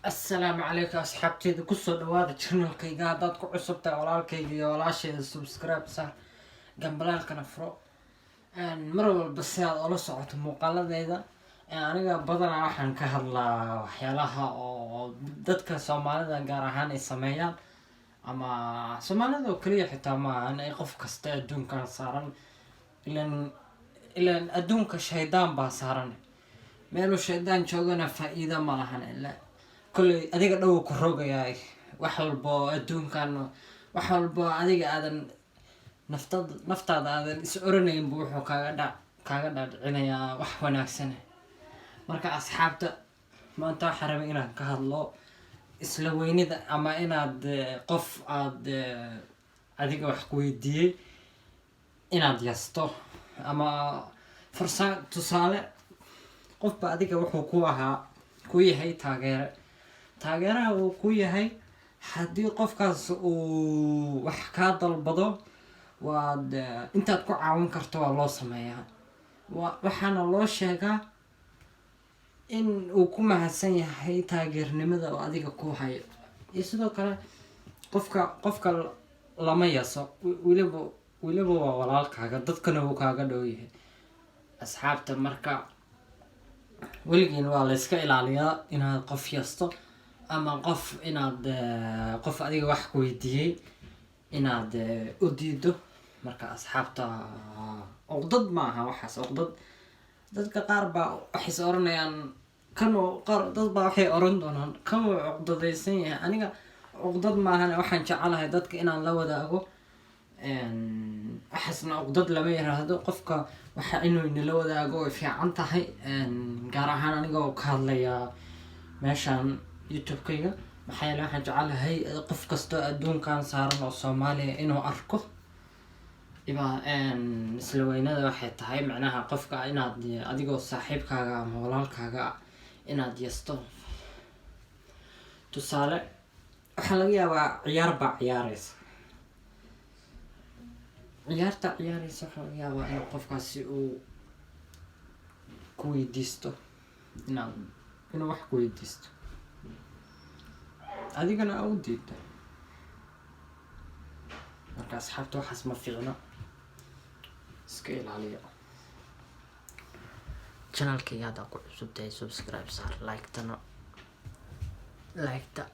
السلام عليكم أصحابتي كسر دواد channel كيجا داد كعصبت ولا كيجي ولا شيء سبسكرايب صار جنبلان كنفرو مرة بس هذا الله صعد مقالة ذا أنا بدنا عشان كهلا وحيلها أو دتك سومالي ذا جارهان السمايان أما سومالي ذا كلية حتى ما أنا يقف كستة دون كان صارن إلى أدون كشيطان بصارن ماله شيطان شغلنا فائدة ما لهن إلا كل أديك دو كروجا ياي وحلبو أدون كانوا وحلبو أديك آذن نفتض آذن إسأرنين بوحو كاغدا عنايا وحونا سنة مركا أصحابته ما أنت حرمينا كهالله إسلويني ذا أما إنا قف أديك وحكوي دي إنا ديستو أما فرصة تصالح qof ba adiga wuxuu ku yahay taageeraha uu ku yahay hadii qofkaas uu wax ka dalbado waad intaad ku caawin karto waa loo sameeyaa waxaana loo sheegaa in uu ku mahadsan yahay taageernimada oo adiga ku hayo iyo sidoo kale qofka lama yaso wiliba waa walaalkaaga dadkana uu kaaga dhow yahay asxaabta marka ولكن والله إسكال عليا إن قف يسطو أما قف إن قف أديك وحكو يديه إن أديدو مركا أصحابته أقضد معها وحس أقضد ضد قاربة أحس أورنا يعني كانوا ضد بحي أورندون كانوا أقضد يسين أنا أقضد معها وحن شعلها ضدك إن لو داقو أحس إن أقضد لما يرهدو قفك waxa inuu in la wadaago fiican tahay gaar ahaan aniga oo ka hadlaya meeshan YouTube-kayga maxay la waxaan jecelahay qof kasta adduunkan saaran oo Soomaaliya inuu arko isla weynada waxay tahay macnaha qofka inaad adigoo saaxiibkaaga ama walaalkaaga inaad yeesto tusaale waxa laga yaabaa ciyaaraysa ciyaarta ciyaaraysa waxa laga yaabaa in qofkaasi uu ku weydiisto inuu wax ku weydiisto adigana u diidto marka asxaabta waxaas ma fiicna iska ilaaliya channelkayga hadda ku cusubtahay subscribe saar like ta